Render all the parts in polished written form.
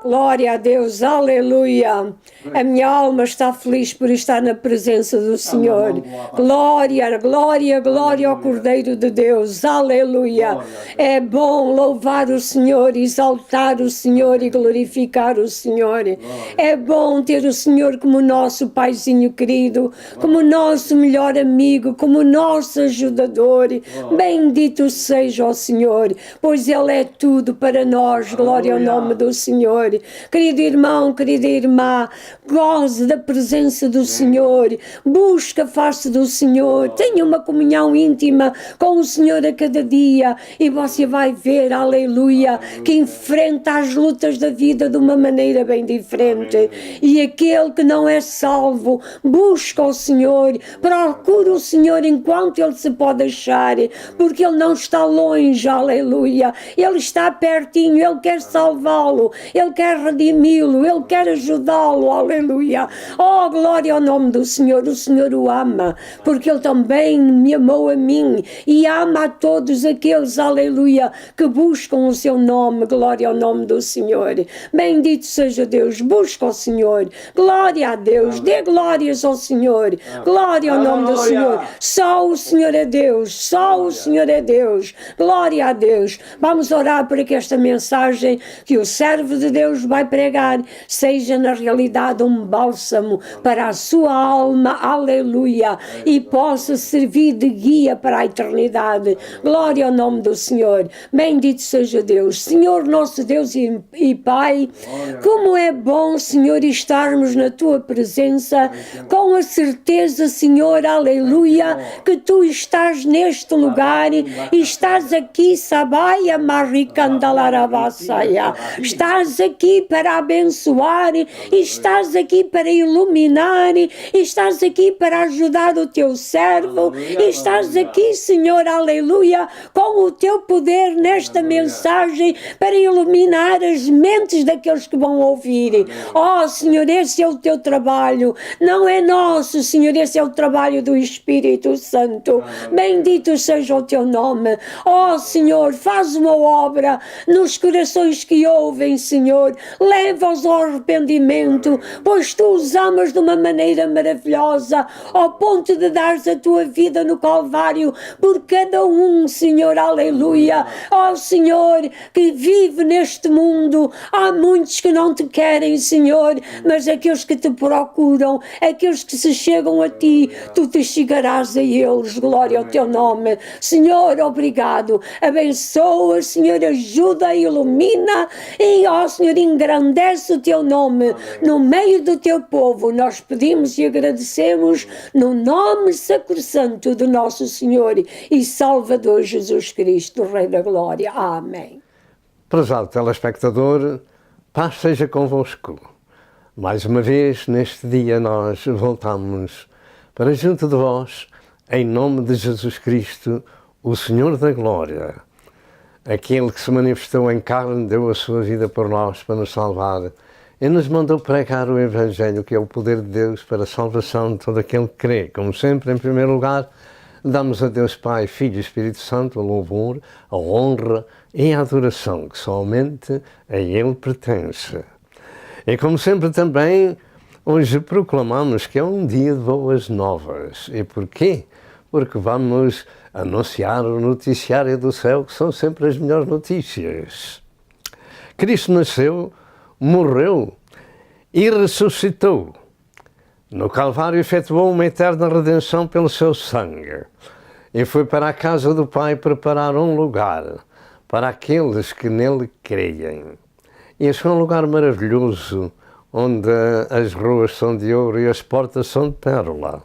Glória a Deus, aleluia. A minha alma está feliz por estar na presença do Senhor. Glória, glória, glória ao Cordeiro de Deus, aleluia. É bom louvar o Senhor, exaltar o Senhor e glorificar o Senhor. É bom ter o Senhor como nosso Paizinho querido, como nosso melhor amigo, como nosso ajudador. Bendito seja o Senhor, pois Ele é tudo para nós. Glória ao nome do Senhor. Querido irmão, querida irmã, goze da presença do Senhor, busca a face do Senhor, tenha uma comunhão íntima com o Senhor a cada dia e você vai ver, aleluia, que enfrenta as lutas da vida de uma maneira bem diferente. E aquele que não é salvo, busca o Senhor, procura o Senhor enquanto Ele se pode achar, porque Ele não está longe, aleluia, Ele está pertinho, Ele quer salvá-lo, Ele quer redimi-lo, Ele quer ajudá-lo, aleluia. Oh, glória ao nome do Senhor. O Senhor o ama, porque Ele também me amou a mim e ama a todos aqueles, aleluia, que buscam o seu nome. Glória ao nome do Senhor. Bendito seja Deus. Busca o Senhor. Glória a Deus. Dê glórias ao Senhor. Glória ao nome do Senhor. Só o Senhor é Deus. Só o Senhor é Deus. Glória a Deus. Vamos orar para que esta mensagem que o servo de Deus vai pregar seja na realidade um bálsamo para a sua alma, aleluia, e possa servir de guia para a eternidade. Glória ao nome do Senhor. Bendito seja Deus. Senhor nosso Deus e Pai, como é bom, Senhor, estarmos na Tua presença com a certeza, Senhor, aleluia, que Tu estás neste lugar e estás aqui, Sabaia Maricandalarabassaia. Estás aqui para abençoar, estás aqui para iluminar, estás aqui para ajudar o teu servo, estás aqui, Senhor, aleluia, com o teu poder nesta mensagem para iluminar as mentes daqueles que vão ouvir. Oh, Senhor, esse é o teu trabalho, não é nosso, Senhor, esse é o trabalho do Espírito Santo. Bendito seja o teu nome. Oh, Senhor, faz uma obra nos corações que ouvem, Senhor, leva-os ao arrependimento, pois Tu os amas de uma maneira maravilhosa, ao ponto de dares a Tua vida no Calvário por cada um, Senhor, aleluia. Ó Senhor, que vive neste mundo, há muitos que não Te querem, Senhor, mas aqueles que Te procuram, aqueles que se chegam a Ti, Tu Te chegarás a eles. Glória ao Teu nome. Senhor, obrigado. Abençoa, Senhor, ajuda, ilumina e, ó Senhor, engrandece o Teu nome no meio do Teu povo. Nós pedimos e agradecemos no nome sacrosanto do nosso Senhor e Salvador Jesus Cristo, Rei da Glória. Amém. Prezado telespectador, paz seja convosco. Mais uma vez, neste dia, nós voltamos para junto de vós, em nome de Jesus Cristo, o Senhor da Glória. Aquele que se manifestou em carne, deu a sua vida por nós para nos salvar e nos mandou pregar o Evangelho, que é o poder de Deus para a salvação de todo aquele que crê. Como sempre, em primeiro lugar, damos a Deus Pai, Filho e Espírito Santo a louvor, a honra e a adoração que somente a Ele pertence. E como sempre também, hoje proclamamos que é um dia de boas novas. E porquê? Porque vamos anunciar o noticiário do céu, que são sempre as melhores notícias. Cristo nasceu, morreu e ressuscitou. No Calvário efetuou uma eterna redenção pelo seu sangue e foi para a casa do Pai preparar um lugar para aqueles que nele creem. E esse é um lugar maravilhoso, onde as ruas são de ouro e as portas são de pérola.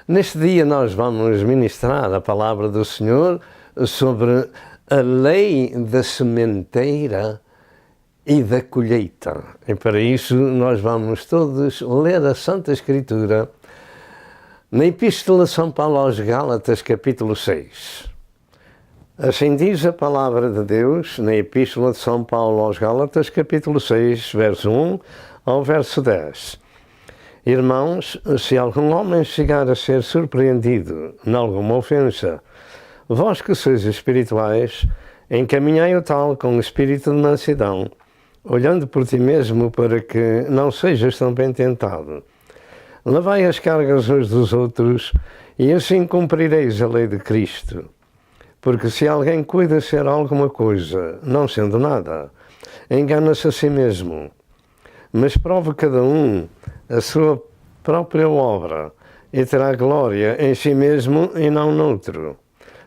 Neste dia nós vamos ministrar a palavra do Senhor sobre a lei da sementeira e da colheita. E para isso nós vamos todos ler a Santa Escritura na Epístola de São Paulo aos Gálatas, capítulo 6. Assim diz a palavra de Deus na Epístola de São Paulo aos Gálatas, capítulo 6, verso 1 ao verso 10. Irmãos, se algum homem chegar a ser surpreendido em alguma ofensa, vós que sois espirituais, encaminhai o tal com o espírito de mansidão, olhando por ti mesmo para que não sejas também tentado. Levai as cargas uns dos outros e assim cumprireis a lei de Cristo. Porque se alguém cuida ser alguma coisa, não sendo nada, engana-se a si mesmo. Mas prove cada um a sua própria obra e terá glória em si mesmo e não noutro,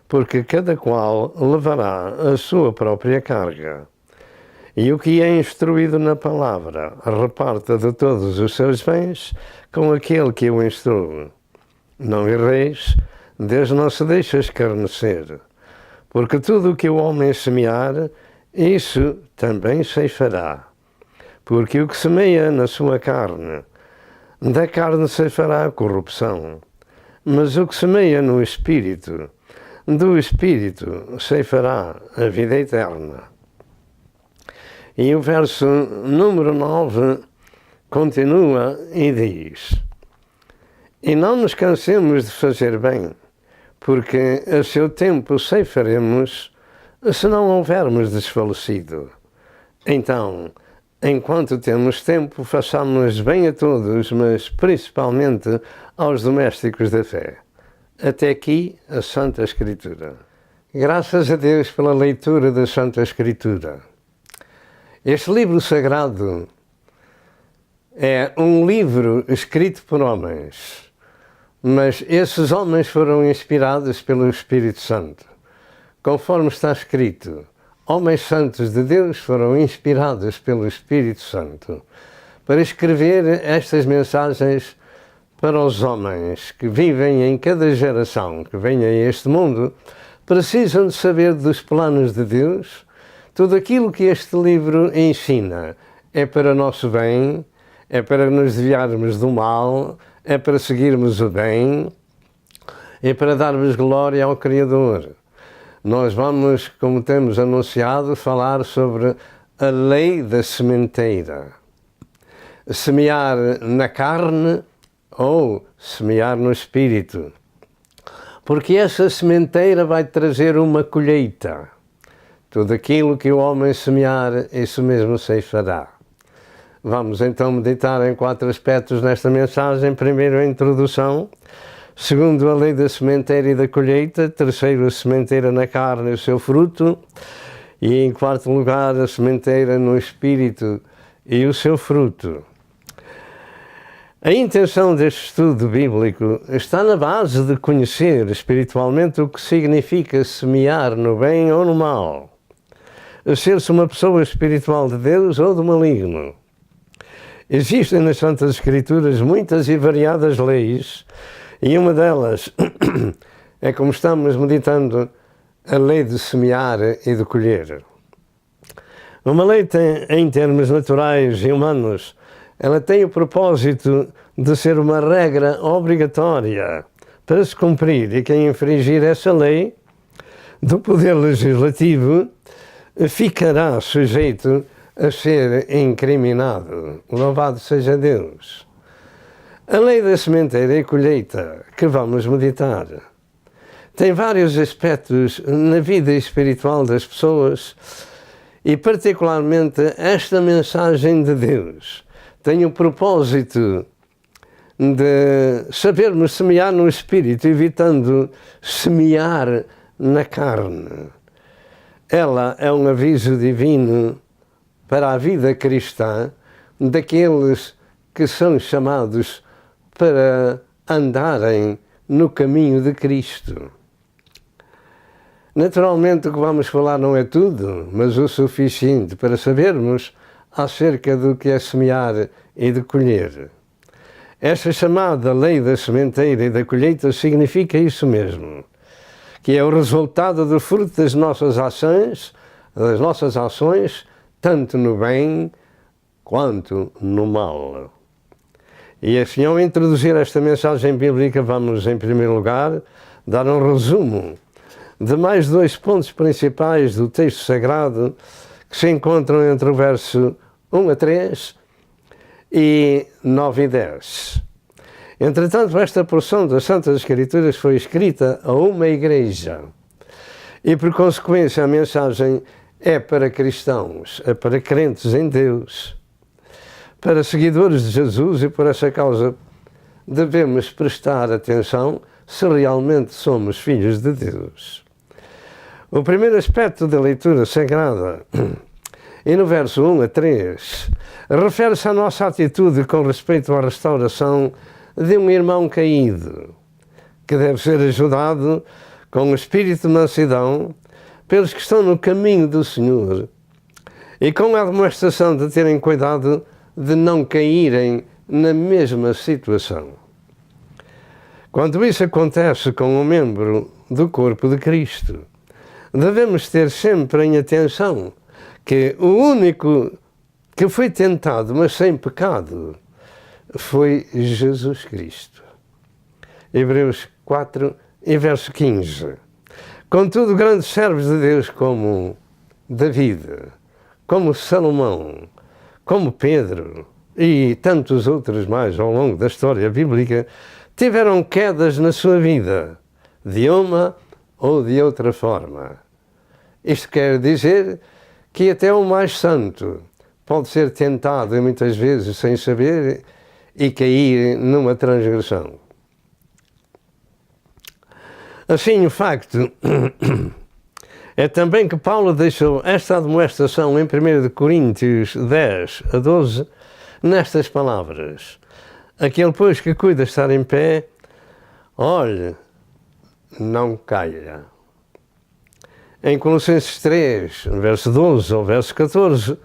porque cada qual levará a sua própria carga. E o que é instruído na palavra, reparta de todos os seus bens com aquele que o instrui. Não erreis, Deus não se deixa escarnecer, porque tudo o que o homem semear, isso também ceifará. Porque o que semeia na sua carne, da carne ceifará a corrupção, mas o que semeia no Espírito, do Espírito ceifará a vida eterna. E o verso número 9 continua e diz: E não nos cansemos de fazer bem, porque a seu tempo ceifaremos, se não houvermos desfalecido. Então, enquanto temos tempo, façamos bem a todos, mas principalmente aos domésticos da fé. Até aqui a Santa Escritura. Graças a Deus pela leitura da Santa Escritura. Este livro sagrado é um livro escrito por homens, mas esses homens foram inspirados pelo Espírito Santo. Conforme está escrito, homens santos de Deus foram inspirados pelo Espírito Santo para escrever estas mensagens para os homens que vivem em cada geração que vem a este mundo, precisam de saber dos planos de Deus. Tudo aquilo que este livro ensina é para nosso bem, é para nos desviarmos do mal, é para seguirmos o bem, é para darmos glória ao Criador. Nós vamos, como temos anunciado, falar sobre a lei da sementeira. Semear na carne ou semear no Espírito. Porque essa sementeira vai trazer uma colheita. Tudo aquilo que o homem semear, isso mesmo ceifará. Vamos então meditar em 4 aspectos nesta mensagem. Primeiro, a introdução. Segundo, a lei da sementeira e da colheita. Terceiro, a sementeira na carne e o seu fruto. E em quarto lugar, a sementeira no Espírito e o seu fruto. A intenção deste estudo bíblico está na base de conhecer espiritualmente o que significa semear no bem ou no mal. Ser-se uma pessoa espiritual de Deus ou do maligno. Existem nas Santas Escrituras muitas e variadas leis, e uma delas é, como estamos meditando, a lei de semear e de colher. Uma lei tem, em termos naturais e humanos, ela tem o propósito de ser uma regra obrigatória para se cumprir, e quem infringir essa lei do Poder Legislativo ficará sujeito a ser incriminado. Louvado seja Deus. A lei da sementeira e colheita que vamos meditar tem vários aspectos na vida espiritual das pessoas e particularmente esta mensagem de Deus tem o propósito de sabermos semear no Espírito, evitando semear na carne. Ela é um aviso divino para a vida cristã daqueles que são chamados para andarem no caminho de Cristo. Naturalmente o que vamos falar não é tudo, mas o suficiente para sabermos acerca do que é semear e de colher. Esta chamada lei da sementeira e da colheita significa isso mesmo, que é o resultado do fruto das nossas ações, tanto no bem quanto no mal. E assim, ao introduzir esta mensagem bíblica, vamos, em primeiro lugar, dar um resumo de mais 2 pontos principais do texto sagrado que se encontram entre o verso 1 a 3 e 9 e 10. Entretanto, esta porção das Santas Escrituras foi escrita a uma igreja e, por consequência, a mensagem é para cristãos, é para crentes em Deus, para seguidores de Jesus, e por essa causa devemos prestar atenção se realmente somos filhos de Deus. O primeiro aspecto da leitura sagrada, e no verso 1 a 3, refere-se à nossa atitude com respeito à restauração de um irmão caído, que deve ser ajudado com o espírito de mansidão pelos que estão no caminho do Senhor, e com a demonstração de terem cuidado de não caírem na mesma situação. Quando isso acontece com um membro do corpo de Cristo, devemos ter sempre em atenção que o único que foi tentado, mas sem pecado, foi Jesus Cristo. Hebreus 4 e verso 15. Contudo, grandes servos de Deus como David, como Salomão, como Pedro e tantos outros mais ao longo da história bíblica, tiveram quedas na sua vida, de uma ou de outra forma. Isto quer dizer que até o mais santo pode ser tentado, e muitas vezes sem saber, e cair numa transgressão. Assim, o facto é também que Paulo deixou esta admoestação em 1 Coríntios 10 a 12, nestas palavras: aquele, pois, que cuida estar em pé, olhe, não caia. Em Colossenses 3, verso 12 ao verso 14,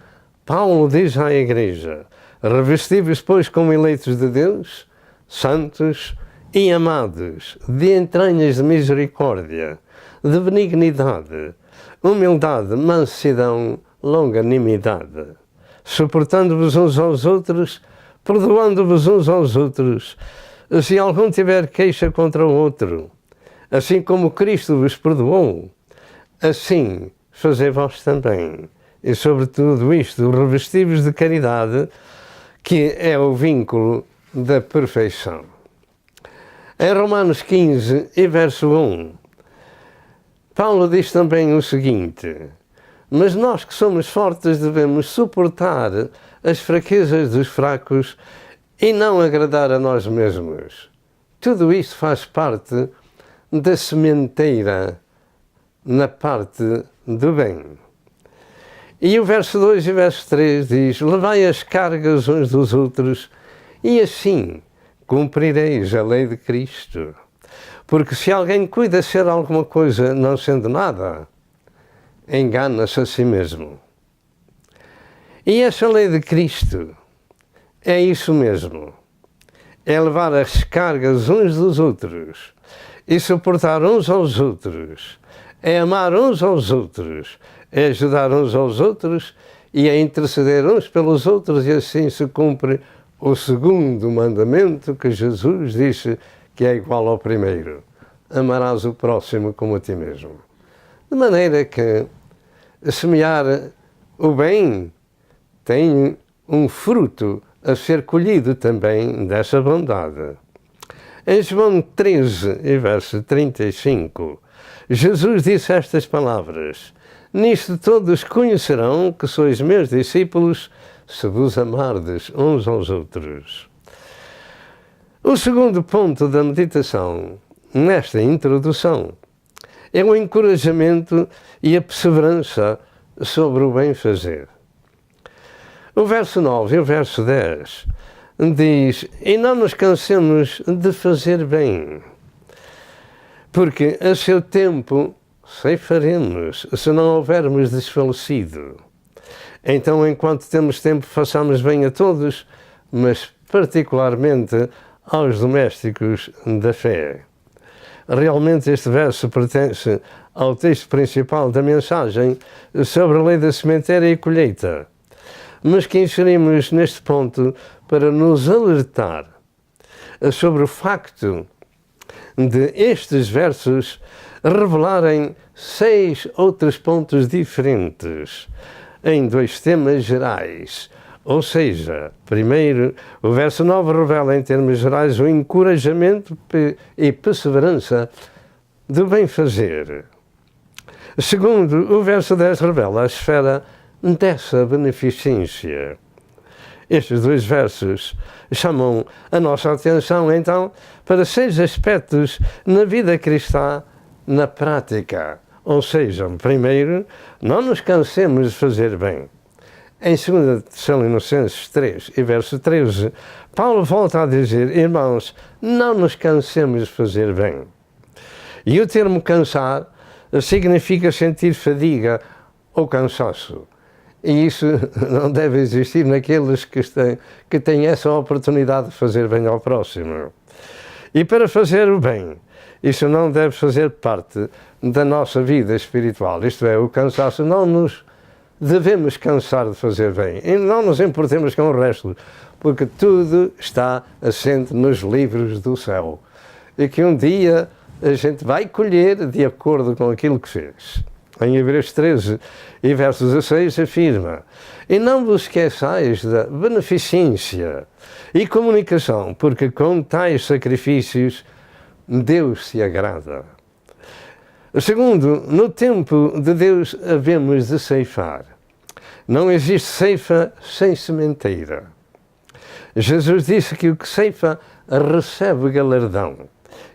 Paulo diz à igreja: revesti-vos, pois, como eleitos de Deus, santos e amados, de entranhas de misericórdia, de benignidade, humildade, mansidão, longanimidade, suportando-vos uns aos outros, perdoando-vos uns aos outros, se algum tiver queixa contra o outro, assim como Cristo vos perdoou, assim fazei vós também. E sobre tudo isto, revesti-vos de caridade, que é o vínculo da perfeição. Em Romanos 15 e verso 1, Paulo diz também o seguinte: mas nós que somos fortes devemos suportar as fraquezas dos fracos e não agradar a nós mesmos. Tudo isto faz parte da sementeira na parte do bem. E o verso 2 e o verso 3 diz: levai as cargas uns dos outros e assim cumprireis a lei de Cristo. Porque se alguém cuida ser alguma coisa não sendo nada, engana-se a si mesmo. E essa lei de Cristo é isso mesmo. É levar as cargas uns dos outros e suportar uns aos outros. É amar uns aos outros. É ajudar uns aos outros e é interceder uns pelos outros, e assim se cumpre o segundo mandamento que Jesus disse que é igual ao primeiro: amarás o próximo como a ti mesmo. De maneira que semear o bem tem um fruto a ser colhido também dessa bondade. Em João 13, verso 35, Jesus disse estas palavras: nisto todos conhecerão que sois meus discípulos, se vos amardes uns aos outros. O segundo ponto da meditação nesta introdução é o encorajamento e a perseverança sobre o bem fazer. O verso 9 e o verso 10 diz: e não nos cansemos de fazer bem, porque a seu tempo ceifaremos, se não houvermos desfalecido. Então, enquanto temos tempo, façamos bem a todos, mas particularmente aos domésticos da fé. Realmente este verso pertence ao texto principal da mensagem sobre a lei da sementeira e colheita, mas que inserimos neste ponto para nos alertar sobre o facto de estes versos revelarem 6 outros pontos diferentes em 2 temas gerais. Ou seja, primeiro, o verso 9 revela em termos gerais o encorajamento e perseverança do bem fazer. Segundo, o verso 10 revela a esfera dessa beneficência. Estes dois versos chamam a nossa atenção, então, para 6 aspectos na vida cristã na prática. Ou seja, primeiro, não nos cansemos de fazer bem. Em 2 Tessalonicenses 3 e verso 13, Paulo volta a dizer: irmãos, não nos cansemos de fazer bem. E o termo cansar significa sentir fadiga ou cansaço. E isso não deve existir naqueles que têm essa oportunidade de fazer bem ao próximo. E para fazer o bem, isso não deve fazer parte da nossa vida espiritual. Isto é, o cansaço, não nos devemos cansar de fazer bem. E não nos importemos com o resto, porque tudo está assente nos livros do céu. E que um dia a gente vai colher de acordo com aquilo que fez. Em Hebreus 13 e verso 16 afirma: e não vos esqueçais da beneficência e comunicação, porque com tais sacrifícios Deus se agrada. Segundo, no tempo de Deus havemos de ceifar. Não existe ceifa sem sementeira. Jesus disse que o que ceifa recebe galardão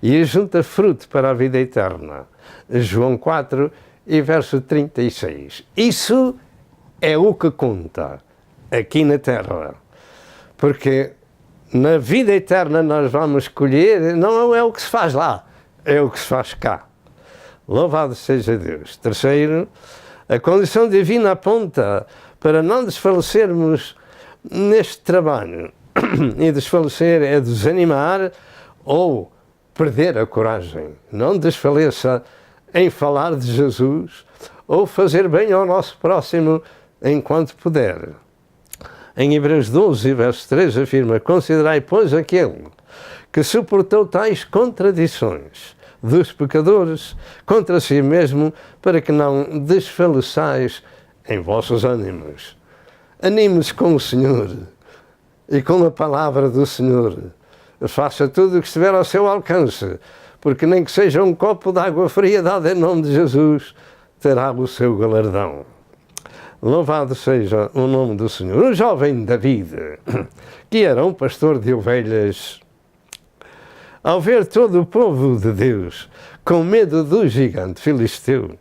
e ajunta fruto para a vida eterna. João 4 e verso 36. Isso é o que conta aqui na terra. Porque na vida eterna nós vamos colher, não é o que se faz lá, é o que se faz cá. Louvado seja Deus. Terceiro, a condição divina aponta para não desfalecermos neste trabalho. E desfalecer é desanimar ou perder a coragem. Não desfaleça em falar de Jesus ou fazer bem ao nosso próximo enquanto puder. Em Hebreus 12, verso 3 afirma: considerai, pois, aquele que suportou tais contradições dos pecadores contra si mesmo, para que não desfaleçais em vossos ânimos. Anime-se com o Senhor e com a palavra do Senhor. Faça tudo o que estiver ao seu alcance, porque nem que seja um copo de água fria dado em nome de Jesus, terá o seu galardão. Louvado seja o nome do Senhor. O jovem David, que era um pastor de ovelhas, ao ver todo o povo de Deus com medo do gigante filisteu,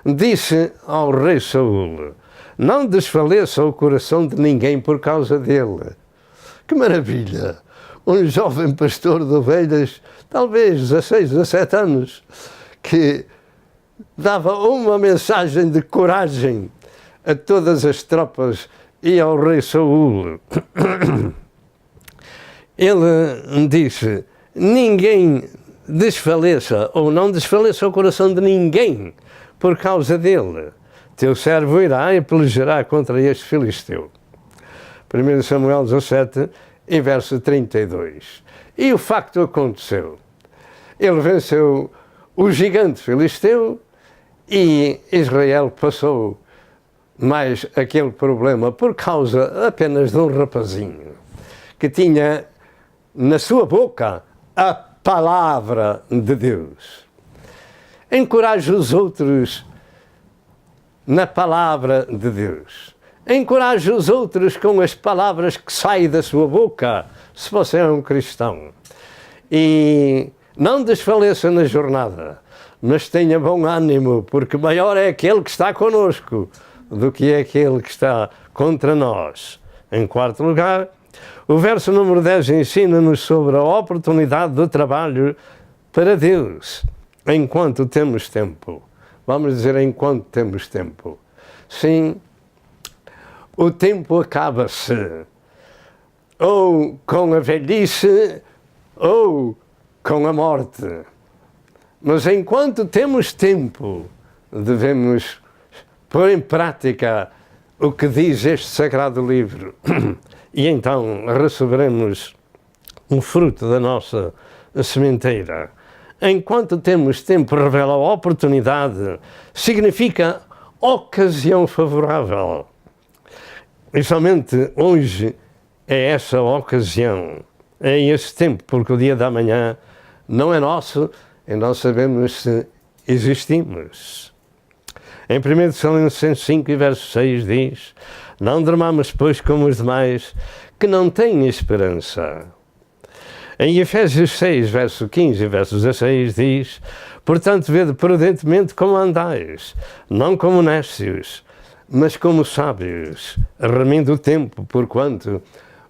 disse ao rei Saul: não desfaleça o coração de ninguém por causa dele. Que maravilha! Um jovem pastor de ovelhas, talvez 16, 17 anos, que dava uma mensagem de coragem a todas as tropas e ao rei Saul. Ele disse: ninguém desfaleça, ou não desfaleça o coração de ninguém por causa dele. Teu servo irá e pelejará contra este filisteu. 1 Samuel 17, em verso 32. E o facto aconteceu. Ele venceu o gigante filisteu e Israel passou mais aquele problema por causa apenas de um rapazinho que tinha na sua boca a palavra de Deus. Encoraje os outros na palavra de Deus. Encoraje os outros com as palavras que saem da sua boca, se você é um cristão. E não desfaleça na jornada, mas tenha bom ânimo, porque maior é aquele que está conosco do que é aquele que está contra nós. Em quarto lugar, o verso número 10 ensina-nos sobre a oportunidade do trabalho para Deus, enquanto temos tempo. Vamos dizer, enquanto temos tempo. Sim, o tempo acaba-se, ou com a velhice, ou com a morte. Mas enquanto temos tempo, devemos pôr em prática o que diz este sagrado livro. E então receberemos um fruto da nossa sementeira. Enquanto temos tempo, revela a oportunidade, significa ocasião favorável. E somente hoje é essa ocasião, é esse tempo, porque o dia da manhã não é nosso e não sabemos se existimos. Em 1 Tessalonicenses 5 e verso 6 diz: não dormamos, pois, como os demais, que não têm esperança. Em Efésios 6, verso 15 e verso 16 diz: portanto, vede prudentemente como andais, não como necios, mas como sábios, remindo o tempo, porquanto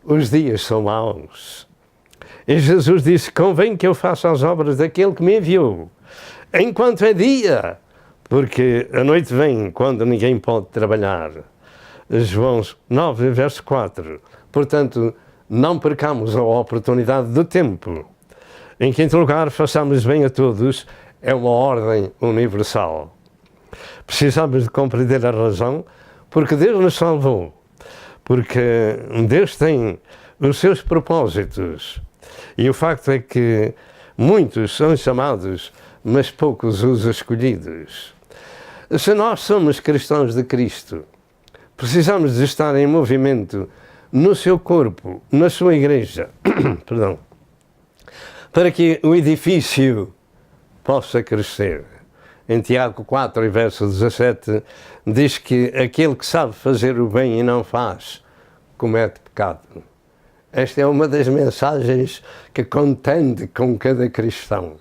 os dias são maus. E Jesus disse: convém que eu faça as obras daquele que me enviou, enquanto é dia, porque a noite vem quando ninguém pode trabalhar. João 9, verso 4. Portanto, não percamos a oportunidade do tempo. Em quinto lugar, façamos bem a todos, é uma ordem universal. Precisamos de compreender a razão, porque Deus nos salvou, porque Deus tem os seus propósitos. E o facto é que muitos são chamados, mas poucos os escolhidos. Se nós somos cristãos de Cristo, precisamos de estar em movimento no seu corpo, na sua igreja, perdão, para que o edifício possa crescer. Em Tiago 4, verso 17, diz que aquele que sabe fazer o bem e não faz, comete pecado. Esta é uma das mensagens que contende com cada cristão.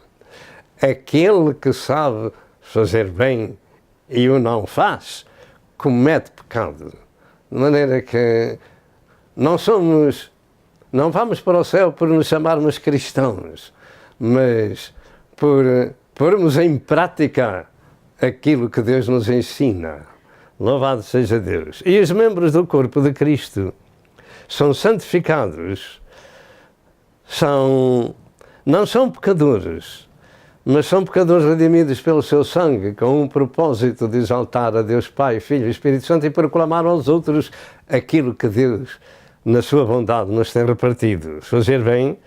Aquele que sabe fazer bem e o não faz, comete pecado. De maneira que não vamos para o céu por nos chamarmos cristãos, mas por pormos em prática aquilo que Deus nos ensina. Louvado seja Deus. E os membros do corpo de Cristo são santificados, não são pecadores, mas são pecadores redimidos pelo seu sangue, com um propósito de exaltar a Deus Pai, Filho e Espírito Santo e proclamar aos outros aquilo que Deus, na sua bondade, nos tem repartido. Fazer bem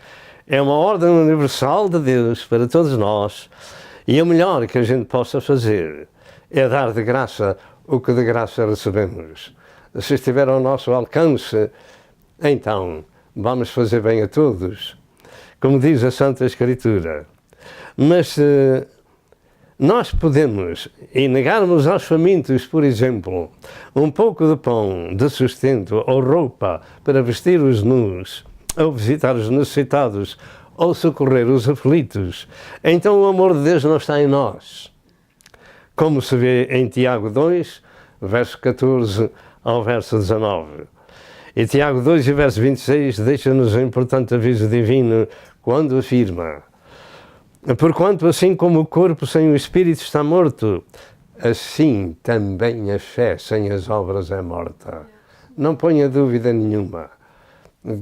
é uma ordem universal de Deus para todos nós, e o melhor que a gente possa fazer é dar de graça o que de graça recebemos. Se estiver ao nosso alcance, então vamos fazer bem a todos, como diz a Santa Escritura. Mas nós podemos, e negarmos aos famintos, por exemplo, um pouco de pão, de sustento ou roupa para vestir os nus, ou visitar os necessitados, ou socorrer os aflitos, então o amor de Deus não está em nós. Como se vê em Tiago 2, verso 14 ao verso 19. E Tiago 2 e verso 26 deixa-nos um importante aviso divino quando afirma: porquanto assim como o corpo sem o espírito está morto, assim também a fé sem as obras é morta. Não ponha dúvida nenhuma.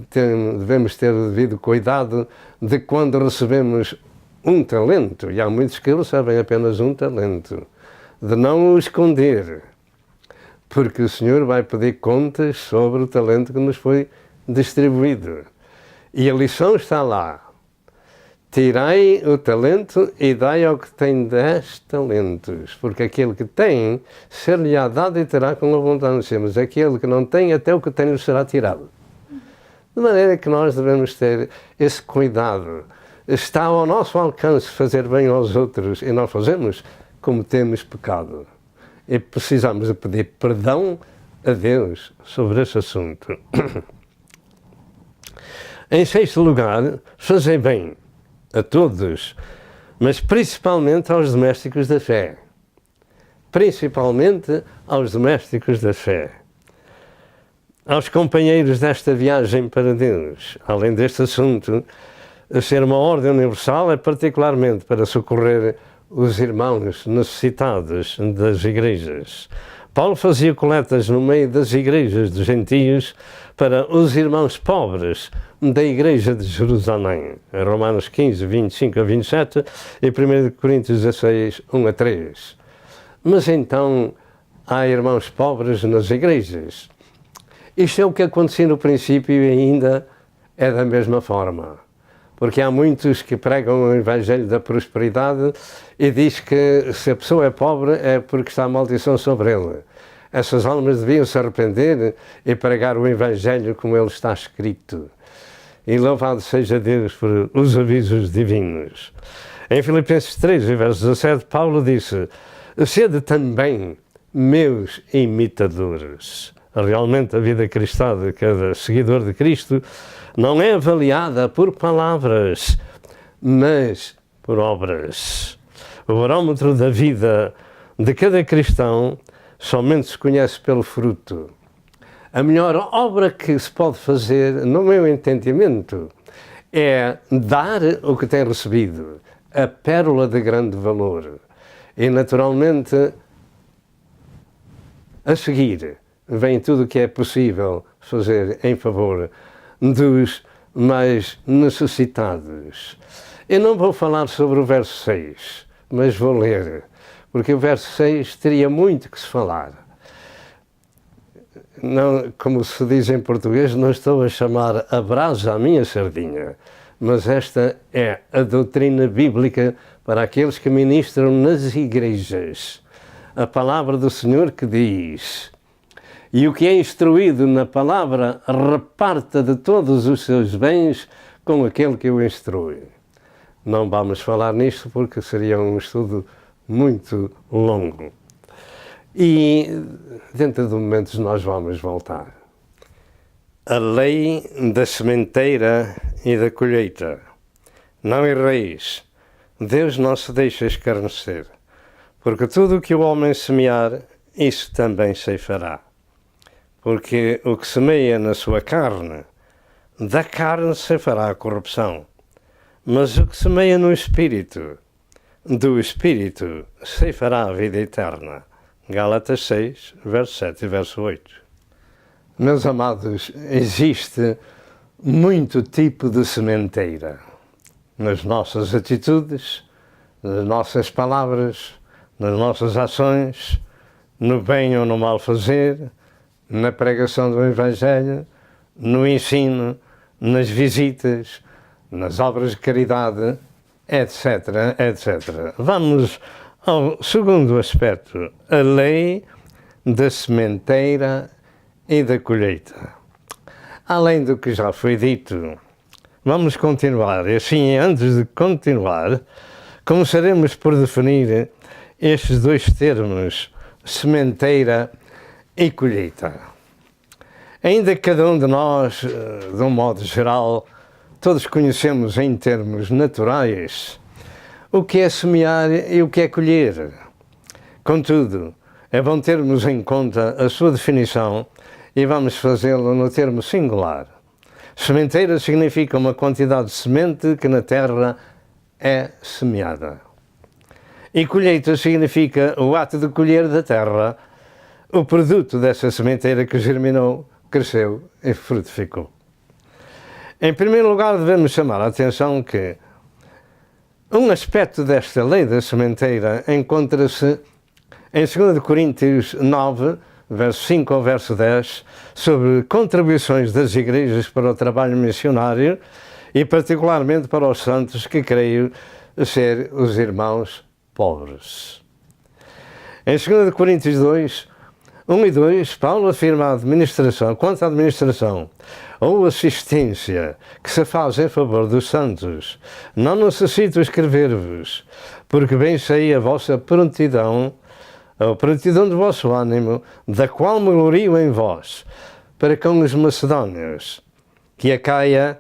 Devemos ter o devido cuidado de quando recebemos um talento, e há muitos que recebem apenas um talento, de não o esconder, porque o Senhor vai pedir contas sobre o talento que nos foi distribuído. E a lição está lá: tirai o talento e dai ao que tem 10 talentos, porque aquele que tem, ser-lhe-á dado e terá com abundância, mas aquele que não tem, até o que tem lhe será tirado. De maneira que nós devemos ter esse cuidado. Está ao nosso alcance fazer bem aos outros e não fazemos, cometemos pecado. E precisamos de pedir perdão a Deus sobre esse assunto. Em sexto lugar, fazer bem a todos, mas principalmente aos domésticos da fé. Principalmente aos domésticos da fé. Aos companheiros desta viagem para Deus. Além deste assunto, ser uma ordem universal é particularmente para socorrer os irmãos necessitados das igrejas. Paulo fazia coletas no meio das igrejas dos gentios para os irmãos pobres da igreja de Jerusalém. Em Romanos 15, 25 a 27 e 1 Coríntios 16, 1 a 3. Mas então há irmãos pobres nas igrejas. Isto é o que acontecia no princípio e ainda é da mesma forma. Porque há muitos que pregam o Evangelho da prosperidade e diz que se a pessoa é pobre é porque está a maldição sobre ele. Essas almas deviam se arrepender e pregar o Evangelho como ele está escrito. E louvado seja Deus por os avisos divinos. Em Filipenses 3, verso 17, Paulo disse: sede também meus imitadores. Realmente a vida cristã de cada seguidor de Cristo não é avaliada por palavras, mas por obras. O barómetro da vida de cada cristão somente se conhece pelo fruto. A melhor obra que se pode fazer, no meu entendimento, é dar o que tem recebido, a pérola de grande valor. E, naturalmente, a seguir, vem tudo o que é possível fazer em favor dos mais necessitados. Eu não vou falar sobre o verso 6, mas vou ler, porque o verso 6 teria muito que se falar. Não, como se diz em português, não estou a chamar a brasa à minha sardinha, mas esta é a doutrina bíblica para aqueles que ministram nas igrejas. A palavra do Senhor que diz: e o que é instruído na palavra reparta de todos os seus bens com aquele que o instrui. Não vamos falar nisto porque seria um estudo muito longo. E dentro de momentos nós vamos voltar. A lei da sementeira e da colheita. Não erreis, Deus não se deixa escarnecer, porque tudo o que o homem semear, isso também ceifará. Porque o que semeia na sua carne, da carne ceifará a corrupção, mas o que semeia no Espírito, do Espírito ceifará a vida eterna. Gálatas 6, verso 7 e verso 8. Meus amados, existe muito tipo de sementeira nas nossas atitudes, nas nossas palavras, nas nossas ações, no bem ou no mal fazer, na pregação do Evangelho, no ensino, nas visitas, nas obras de caridade, etc, etc. Vamos ao segundo aspecto, a lei da sementeira e da colheita. Além do que já foi dito, vamos continuar. E assim, antes de continuar, começaremos por definir estes dois termos, sementeira e colheita. Ainda que cada um de nós, de um modo geral, todos conhecemos em termos naturais o que é semear e o que é colher. Contudo, é bom termos em conta a sua definição e vamos fazê-lo no termo singular. Sementeira significa uma quantidade de semente que na terra é semeada. E colheita significa o ato de colher da terra o produto dessa sementeira que germinou, cresceu e frutificou. Em primeiro lugar, devemos chamar a atenção que um aspecto desta lei da sementeira encontra-se em 2 Coríntios 9, verso 5 ao verso 10, sobre contribuições das igrejas para o trabalho missionário e particularmente para os santos que creio ser os irmãos pobres. Em 2 Coríntios 2, 1 e 2, Paulo afirma a administração, quanto à administração ou assistência que se faz em favor dos santos. Não necessito escrever-vos, porque bem sei a vossa prontidão, a prontidão do vosso ânimo, da qual me glorio em vós, para com os macedónios, que a Caia,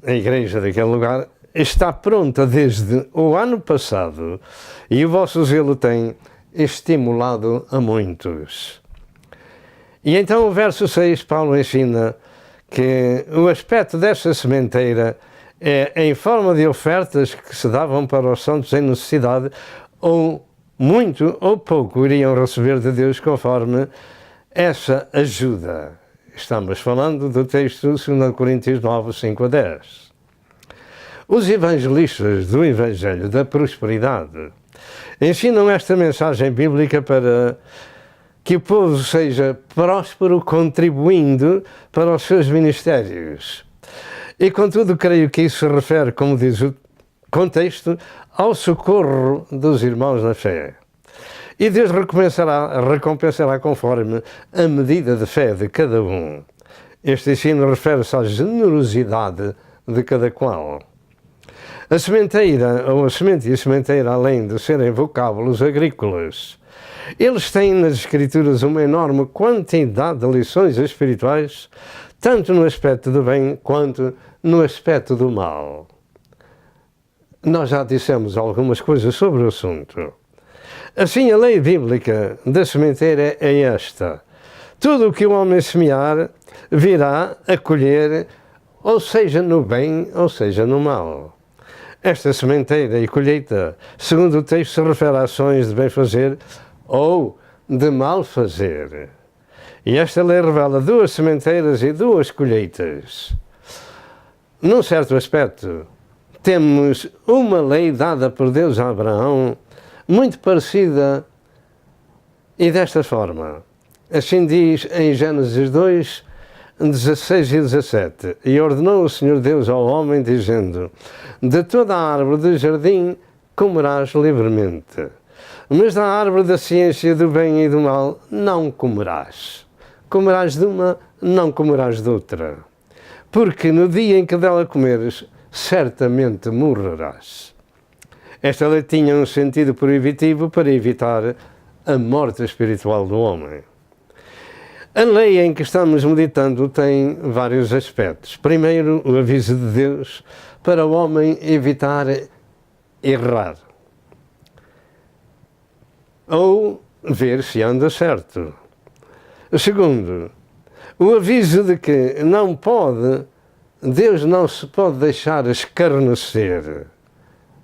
a igreja daquele lugar, está pronta desde o ano passado e o vosso zelo tem estimulado a muitos. E então o verso 6, Paulo ensina que o aspecto desta sementeira é em forma de ofertas que se davam para os santos em necessidade, ou muito ou pouco iriam receber de Deus conforme essa ajuda. Estamos falando do texto de 2 Coríntios 9, 5 a 10. Os evangelistas do Evangelho da Prosperidade ensinam esta mensagem bíblica para que o povo seja próspero, contribuindo para os seus ministérios. E, contudo, creio que isso se refere, como diz o contexto, ao socorro dos irmãos na fé. E Deus recompensará conforme a medida de fé de cada um. Este ensino refere-se à generosidade de cada qual. A sementeira, ou a semente e a sementeira, além de serem vocábulos agrícolas, Eles têm nas Escrituras uma enorme quantidade de lições espirituais, tanto no aspecto do bem quanto no aspecto do mal. Nós já dissemos algumas coisas sobre o assunto. Assim, a lei bíblica da sementeira é esta: tudo o que o homem semear virá a colher, ou seja no bem, ou seja no mal. Esta sementeira e colheita, segundo o texto, se refere a ações de bem fazer ou de mal fazer. E esta lei revela duas sementeiras e duas colheitas. Num certo aspecto, temos uma lei dada por Deus a Abraão, muito parecida e desta forma. Assim diz em Gênesis 2, 16 e 17. E ordenou o Senhor Deus ao homem, dizendo: de toda a árvore do jardim comerás livremente, mas da árvore da ciência do bem e do mal não comerás. Comerás de uma, não comerás de outra, porque no dia em que dela comeres, certamente morrerás. Esta lei tinha um sentido proibitivo para evitar a morte espiritual do homem. A lei em que estamos meditando tem vários aspectos. Primeiro, o aviso de Deus para o homem evitar errar, ou ver se anda certo. Segundo, o aviso de que Deus não se pode deixar escarnecer.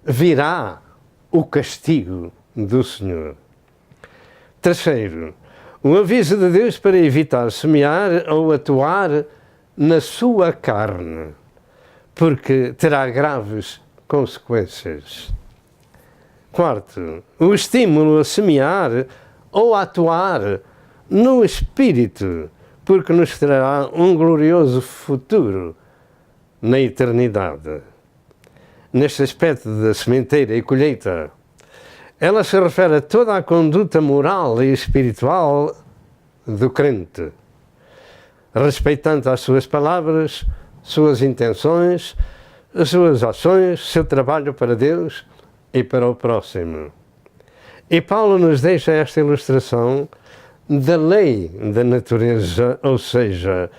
Virá o castigo do Senhor. Terceiro, o aviso de Deus para evitar semear ou atuar na sua carne, porque terá graves consequências. Quarto, o estímulo a semear ou a atuar no Espírito, porque nos trará um glorioso futuro na eternidade. Neste aspecto da sementeira e colheita, ela se refere a toda a conduta moral e espiritual do crente, respeitando as suas palavras, suas intenções, as suas ações, seu trabalho para Deus e para o próximo. E Paulo nos deixa esta ilustração da lei da natureza, ou seja,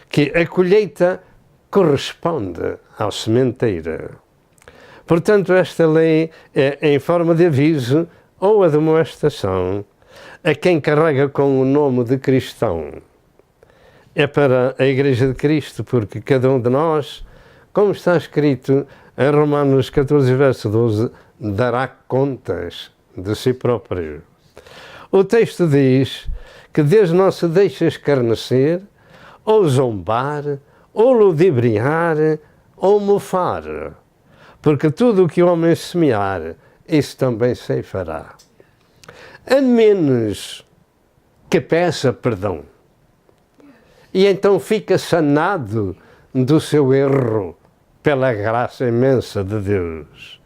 que a colheita corresponde à sementeira. Portanto, esta lei é em forma de aviso ou admoestação a quem carrega com o nome de cristão. É para a Igreja de Cristo, porque cada um de nós, como está escrito em Romanos 14, verso 12, dará contas de si próprio. O texto diz que Deus não se deixa escarnecer, ou zombar, ou ludibriar, ou mofar, porque tudo o que o homem semear, isso também ceifará. A menos que peça perdão, e então fica sanado do seu erro pela graça imensa de Deus.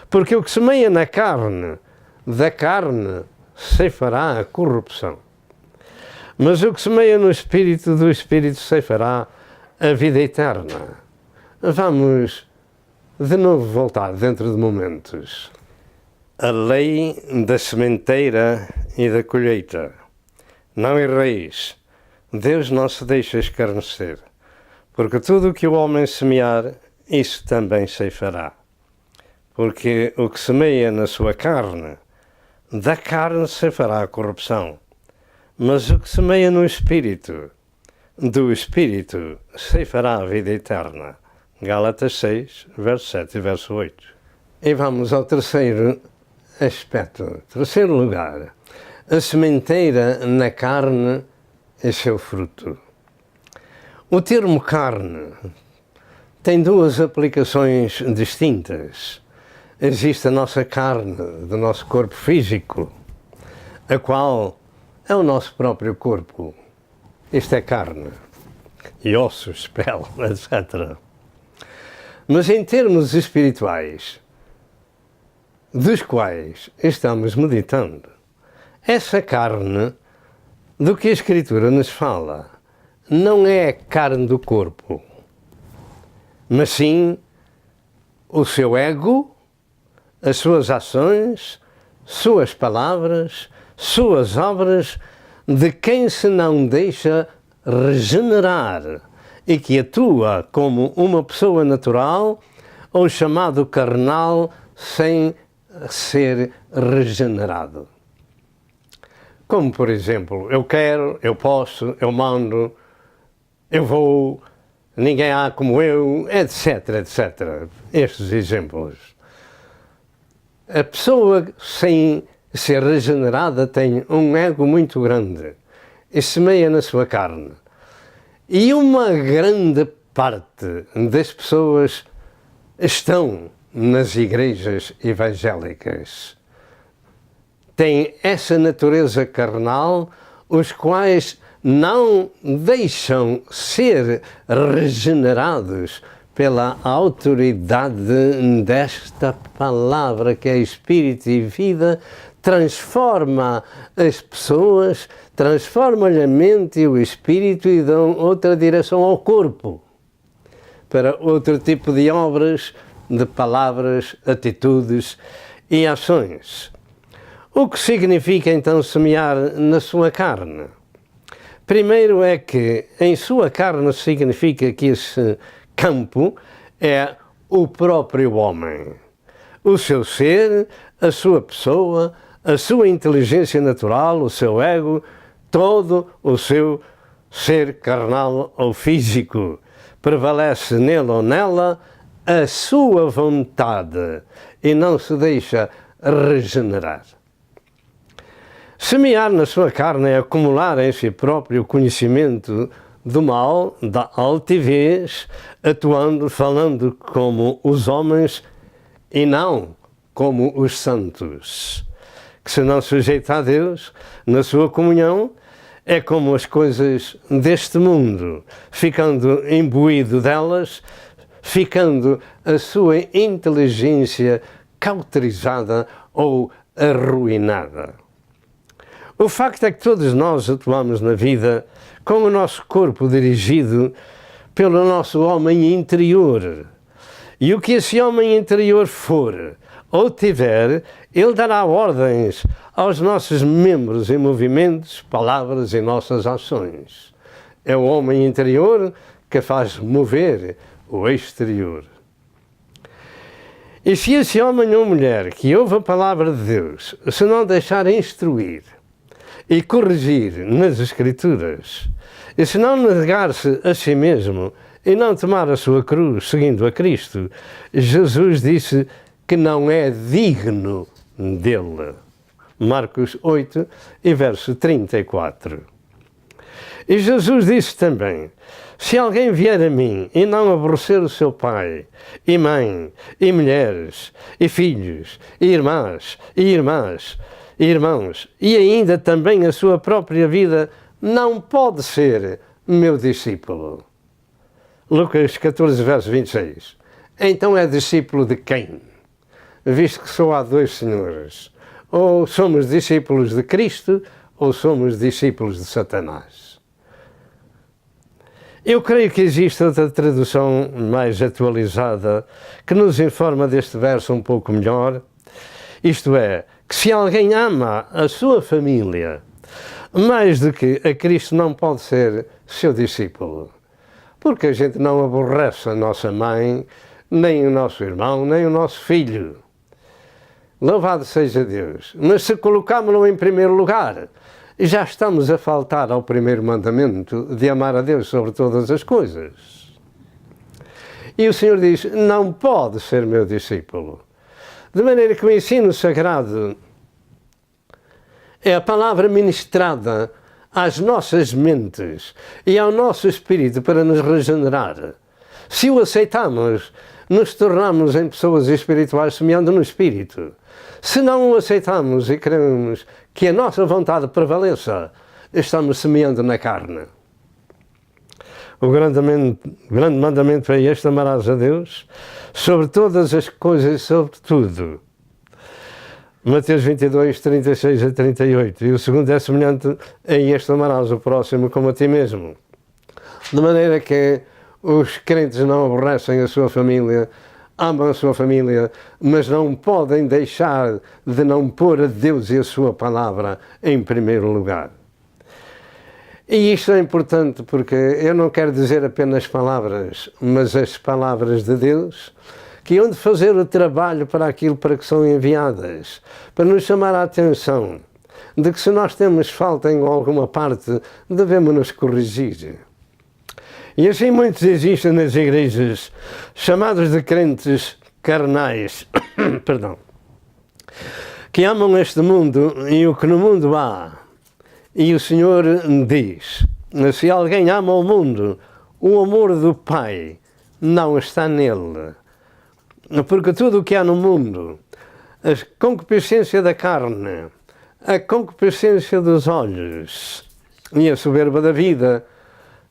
Porque o que semeia na carne, da carne ceifará a corrupção. Mas o que semeia no Espírito, do Espírito ceifará a vida eterna. Vamos de novo voltar dentro de momentos. A lei da sementeira e da colheita. Não erreis, Deus não se deixa escarnecer, porque tudo o que o homem semear, isso também ceifará. Porque o que semeia na sua carne, da carne ceifará a corrupção, mas o que semeia no Espírito, do Espírito ceifará a vida eterna. Gálatas 6, verso 7 e verso 8. E vamos ao terceiro aspecto. Terceiro lugar, a sementeira na carne e seu fruto. O termo carne tem duas aplicações distintas. Existe a nossa carne, do nosso corpo físico, a qual é o nosso próprio corpo. Isto é carne, e ossos, pele, etc. Mas em termos espirituais, dos quais estamos meditando, essa carne do que a Escritura nos fala não é a carne do corpo, mas sim o seu ego, as suas ações, suas palavras, suas obras de quem se não deixa regenerar e que atua como uma pessoa natural ou chamado carnal sem ser regenerado. Como, por exemplo, eu quero, eu posso, eu mando, eu vou, ninguém há como eu, etc, etc. Estes exemplos. A pessoa sem ser regenerada tem um ego muito grande e semeia na sua carne. E uma grande parte das pessoas estão nas igrejas evangélicas. Têm essa natureza carnal, os quais não deixam ser regenerados pela autoridade desta palavra que é Espírito e vida, transforma as pessoas, transforma-lhe a mente e o espírito e dão outra direção ao corpo, para outro tipo de obras, de palavras, atitudes e ações. O que significa então semear na sua carne? Primeiro é que em sua carne significa que esse campo é o próprio homem. O seu ser, a sua pessoa, a sua inteligência natural, o seu ego, todo o seu ser carnal ou físico. Prevalece nele ou nela a sua vontade e não se deixa regenerar. Semear na sua carne é acumular em si próprio conhecimento do mal, da altivez, atuando, falando como os homens e não como os santos, que se não sujeita a Deus, na sua comunhão, é como as coisas deste mundo, ficando imbuído delas, ficando a sua inteligência cauterizada ou arruinada. O facto é que todos nós atuamos na vida com o nosso corpo dirigido pelo nosso homem interior. E o que esse homem interior for ou tiver, ele dará ordens aos nossos membros em movimentos, palavras e nossas ações. É o homem interior que faz mover o exterior. E se esse homem ou mulher que ouve a palavra de Deus se não deixar instruir e corrigir nas Escrituras, e se não negar-se a si mesmo e não tomar a sua cruz seguindo a Cristo, Jesus disse que não é digno dele. Marcos 8 e verso 34. E Jesus disse também: se alguém vier a mim e não aborrecer o seu pai, e mãe, e mulheres, e filhos, e irmãs, e irmãs, e irmãos, e ainda também a sua própria vida, não pode ser meu discípulo. Lucas 14, verso 26. Então é discípulo de quem? Visto que só há dois senhores. Ou somos discípulos de Cristo, ou somos discípulos de Satanás. Eu creio que existe outra tradução mais atualizada que nos informa deste verso um pouco melhor. Isto é, que se alguém ama a sua família mais do que a Cristo, não pode ser seu discípulo. Porque a gente não aborrece a nossa mãe, nem o nosso irmão, nem o nosso filho. Louvado seja Deus. Mas se colocámos-lo em primeiro lugar, já estamos a faltar ao primeiro mandamento de amar a Deus sobre todas as coisas. E o Senhor diz: não pode ser meu discípulo. De maneira que o ensino sagrado é a palavra ministrada às nossas mentes e ao nosso espírito para nos regenerar. Se o aceitamos, nos tornamos em pessoas espirituais semeando no espírito. Se não o aceitamos e queremos que a nossa vontade prevaleça, estamos semeando na carne. O grande mandamento é este: amarás a Deus sobre todas as coisas e sobre tudo. Mateus 22, 36 a 38. E o segundo é semelhante a este: amarás o próximo como a ti mesmo. De maneira que os crentes não aborrecem a sua família amam a sua família, mas não podem deixar de não pôr a Deus e a sua palavra em primeiro lugar. E isto é importante porque eu não quero dizer apenas palavras, mas as palavras de Deus, que hão de fazer o trabalho para aquilo para que são enviadas, para nos chamar a atenção de que se nós temos falta em alguma parte, devemos nos corrigir. E assim muitos existem nas igrejas, chamados de crentes carnais, perdão, que amam este mundo e o que no mundo há. E o Senhor diz, se alguém ama o mundo, o amor do Pai não está nele. Porque tudo o que há no mundo, a concupiscência da carne, a concupiscência dos olhos e a soberba da vida,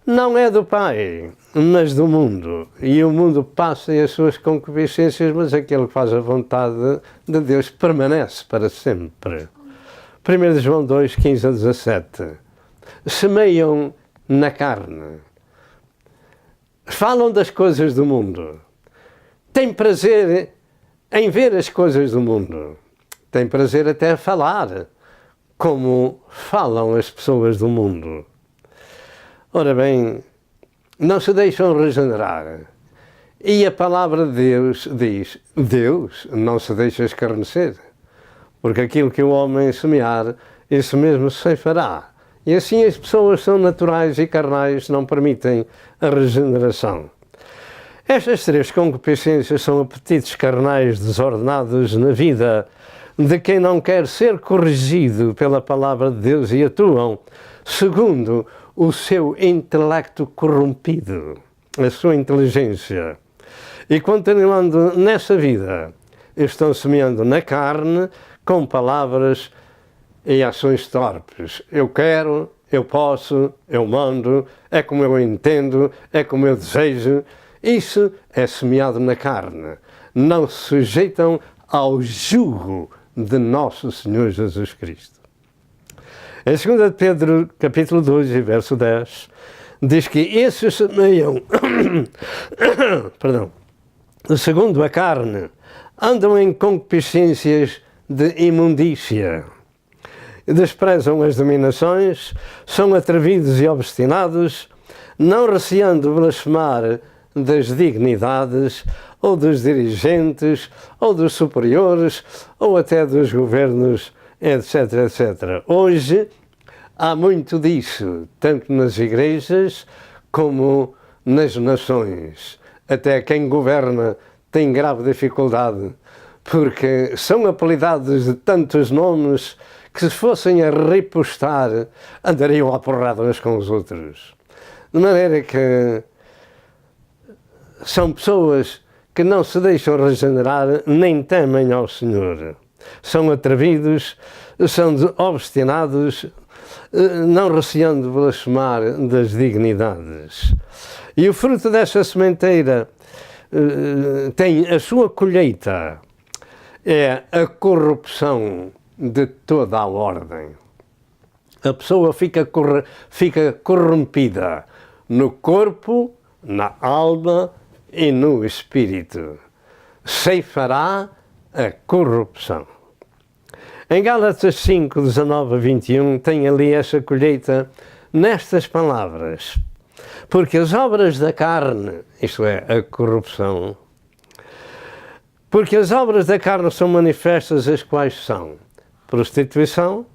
não é do Pai, mas do mundo. E o mundo passa e as suas concupiscências, mas aquele que faz a vontade de Deus permanece para sempre. 1 João 2, 15 a 17. Semeiam na carne. Falam das coisas do mundo. Têm prazer em ver as coisas do mundo. Têm prazer até a falar como falam as pessoas do mundo. Ora bem, não se deixam regenerar. E a palavra de Deus diz, Deus não se deixa escarnecer, porque aquilo que o homem semear, isso mesmo se fará. E assim as pessoas são naturais e carnais, não permitem a regeneração. Estas três concupiscências são apetites carnais desordenados na vida de quem não quer ser corrigido pela palavra de Deus e atuam segundo o seu intelecto corrompido, a sua inteligência. E continuando nessa vida, estão semeando na carne com palavras e ações torpes. Eu quero, eu posso, eu mando, é como eu entendo, é como eu desejo. Isso é semeado na carne. Não se sujeitam ao jugo de nosso Senhor Jesus Cristo. Em 2 Pedro, capítulo 2, verso 10, diz que esses semeiam, segundo a carne, andam em concupiscências de imundícia. Desprezam as dominações, são atrevidos e obstinados, não receando blasfemar das dignidades, ou dos dirigentes, ou dos superiores, ou até dos governos, etc, etc. Hoje há muito disso, tanto nas igrejas como nas nações. Até quem governa tem grave dificuldade, porque são apelidados de tantos nomes que, se fossem a repostar, andariam à porrada uns com os outros. De maneira que são pessoas que não se deixam regenerar nem temem ao Senhor. São atrevidos, são obstinados, não receando blasfemar das dignidades. E o fruto dessa sementeira tem a sua colheita, é a corrupção de toda a ordem. A pessoa fica corrompida no corpo, na alma e no espírito. Ceifará a corrupção. Em Gálatas 5, 19 a 21, tem ali essa colheita nestas palavras. Porque as obras da carne, isto é, a corrupção, porque as obras da carne são manifestas, as quais são prostituição,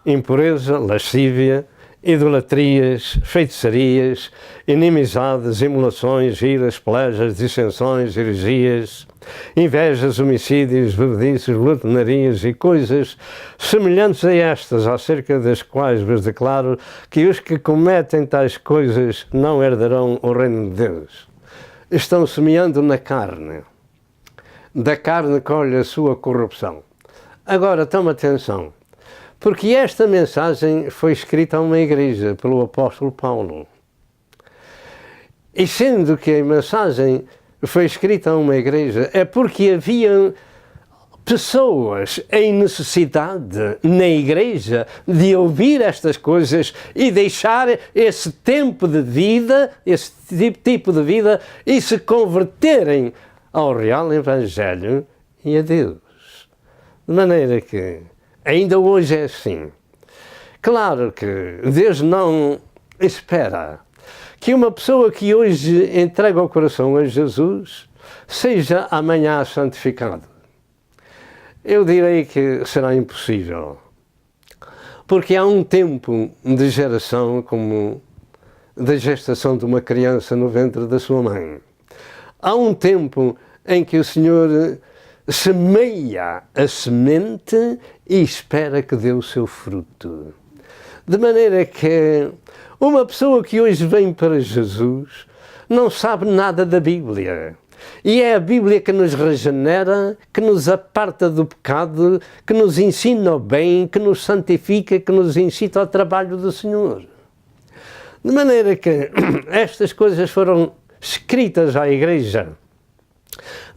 impureza, lascívia, idolatrias, feitiçarias, inimizades, emulações, iras, pelejas, dissensões, heresias, invejas, homicídios, bebedices, glutonarias e coisas semelhantes a estas, acerca das quais vos declaro que os que cometem tais coisas não herdarão o reino de Deus. Estão semeando na carne. Da carne colhe a sua corrupção. Agora, toma atenção. Porque esta mensagem foi escrita a uma igreja pelo apóstolo Paulo. E sendo que a mensagem foi escrita a uma igreja, é porque havia pessoas em necessidade na igreja de ouvir estas coisas e deixar esse tempo de vida, esse tipo de vida, e se converterem ao real Evangelho e a Deus. De maneira que ainda hoje é assim. Claro que Deus não espera que uma pessoa que hoje entrega o coração a Jesus seja amanhã santificado. Eu direi que será impossível. Porque há um tempo de geração como da gestação de uma criança no ventre da sua mãe. Há um tempo em que o Senhor semeia a semente e espera que dê o seu fruto. De maneira que uma pessoa que hoje vem para Jesus não sabe nada da Bíblia. E é a Bíblia que nos regenera, que nos aparta do pecado, que nos ensina o bem, que nos santifica, que nos incita ao trabalho do Senhor. De maneira que estas coisas foram escritas à Igreja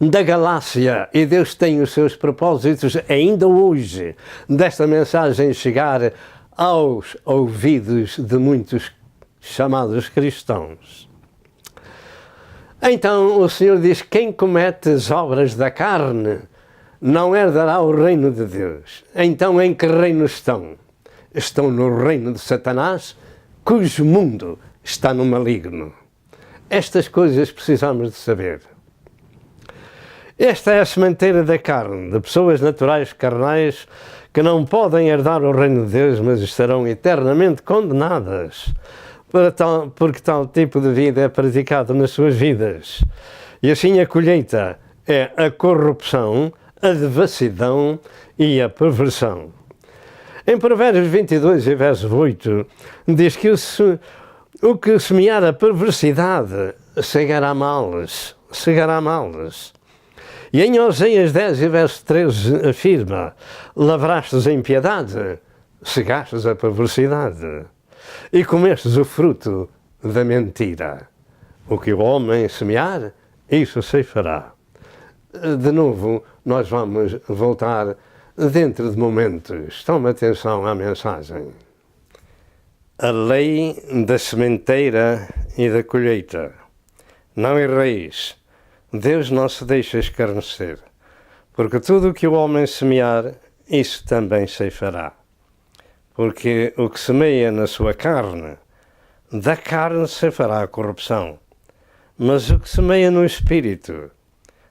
da Galácia e Deus tem os seus propósitos ainda hoje desta mensagem chegar aos ouvidos de muitos chamados cristãos. Então o Senhor diz: quem comete as obras da carne não herdará o reino de Deus. Então em que reino estão? Estão no reino de Satanás, cujo mundo está no maligno. Estas coisas precisamos de saber. Esta é a sementeira da carne, de pessoas naturais carnais que não podem herdar o reino de Deus, mas estarão eternamente condenadas, porque tal tipo de vida é praticado nas suas vidas. E assim a colheita é a corrupção, a devassidão e a perversão. Em Provérbios 22 e verso 8, diz que o que semear a perversidade cegará males. E em Oséias 10 e verso 13 afirma: lavrastes a impiedade, cegastes a perversidade e comestes o fruto da mentira. O que o homem semear, isso ceifará. De novo, nós vamos voltar dentro de momentos. Tome atenção à mensagem. A lei da sementeira e da colheita. Não erreis. Deus não se deixa escarnecer, porque tudo o que o homem semear, isso também ceifará. Porque o que semeia na sua carne, da carne ceifará a corrupção. Mas o que semeia no Espírito,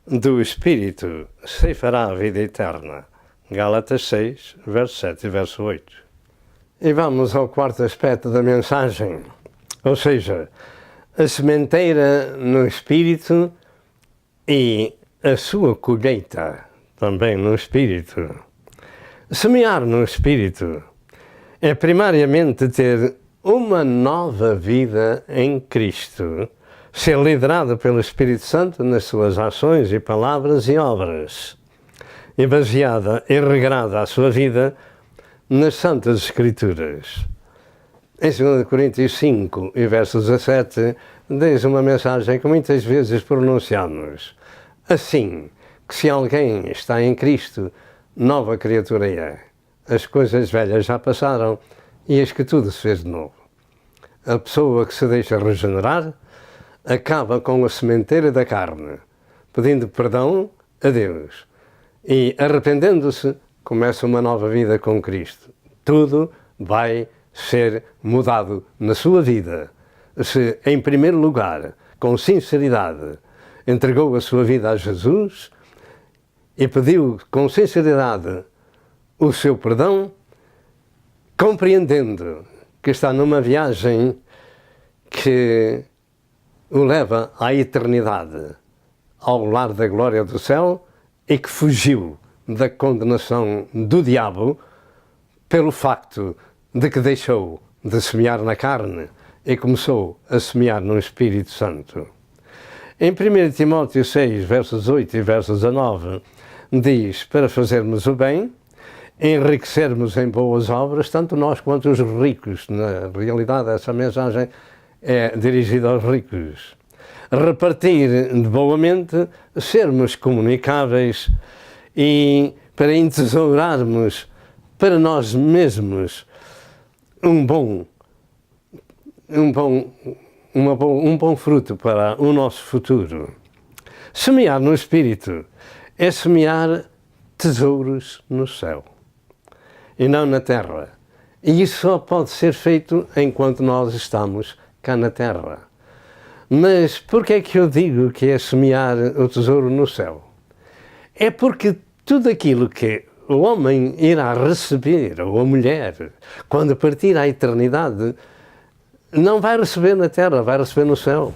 do Espírito ceifará a vida eterna. Gálatas 6, verso 7 e verso 8. E vamos ao quarto aspecto da mensagem, ou seja, a sementeira no Espírito e a sua colheita também no Espírito. Semear no Espírito é primariamente ter uma nova vida em Cristo, ser liderado pelo Espírito Santo nas suas ações e palavras e obras, e baseada e regrada a sua vida nas Santas Escrituras. Em 2 Coríntios 5 e verso 17, diz uma mensagem que muitas vezes pronunciamos. Assim, que se alguém está em Cristo, nova criatura é. As coisas velhas já passaram e eis que tudo se fez de novo. A pessoa que se deixa regenerar acaba com a sementeira da carne, pedindo perdão a Deus e, arrependendo-se, começa uma nova vida com Cristo. Tudo vai ser mudado na sua vida. Se, em primeiro lugar, com sinceridade, entregou a sua vida a Jesus e pediu com sinceridade o seu perdão, compreendendo que está numa viagem que o leva à eternidade, ao lar da glória do céu, e que fugiu da condenação do diabo pelo facto de que deixou de semear na carne e começou a semear no Espírito Santo. Em 1 Timóteo 6, versos 8 e versos 19, diz: para fazermos o bem, enriquecermos em boas obras, tanto nós quanto os ricos. Na realidade, essa mensagem é dirigida aos ricos. Repartir de boamente, sermos comunicáveis e para entesourarmos para nós mesmos um bom fruto para o nosso futuro. Semear no Espírito é semear tesouros no céu e não na terra. E isso só pode ser feito enquanto nós estamos cá na terra. Mas por que é que eu digo que é semear o tesouro no céu? É porque tudo aquilo que o homem irá receber, ou a mulher, quando partir à eternidade, não vai receber na terra, vai receber no céu.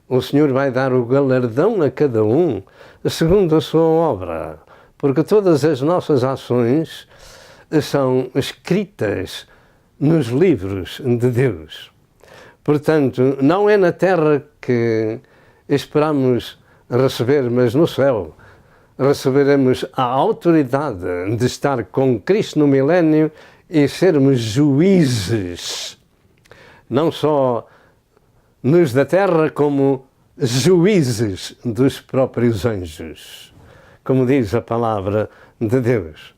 O Senhor vai dar o galardão a cada um segundo a sua obra, porque todas as nossas ações são escritas nos livros de Deus. Portanto, não é na terra que esperamos receber, mas no céu receberemos a autoridade de estar com Cristo no milénio e sermos juízes, não só nos da terra, como juízes dos próprios anjos, como diz a palavra de Deus.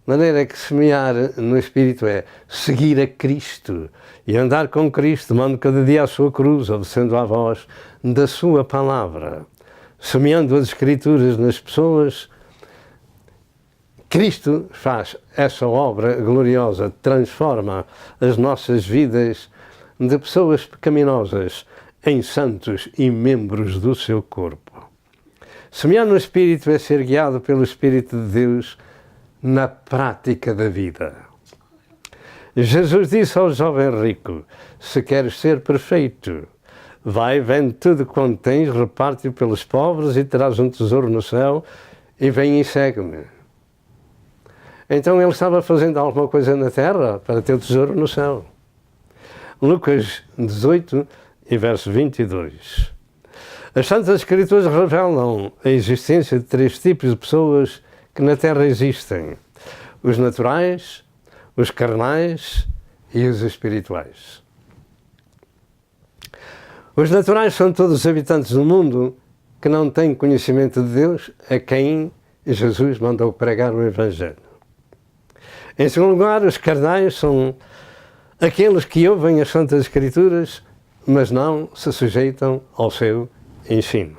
De maneira que semear no Espírito é seguir a Cristo e andar com Cristo, tomando cada dia a sua cruz, obedecendo à voz da sua palavra. Semeando as Escrituras nas pessoas, Cristo faz essa obra gloriosa, transforma as nossas vidas de pessoas pecaminosas em santos e membros do seu corpo. Semear no Espírito é ser guiado pelo Espírito de Deus na prática da vida. Jesus disse ao jovem rico: se queres ser perfeito, vai, vende tudo quanto tens, reparte-o pelos pobres e terás um tesouro no céu, e vem e segue-me. Então ele estava fazendo alguma coisa na terra para ter o tesouro no céu. Lucas 18 e verso 22. As Santas Escrituras revelam a existência de 3 tipos de pessoas que na terra existem: os naturais, os carnais e os espirituais. Os naturais são todos os habitantes do mundo que não têm conhecimento de Deus, a quem Jesus mandou pregar o Evangelho. Em segundo lugar, os carnais são aqueles que ouvem as Santas Escrituras, mas não se sujeitam ao seu ensino.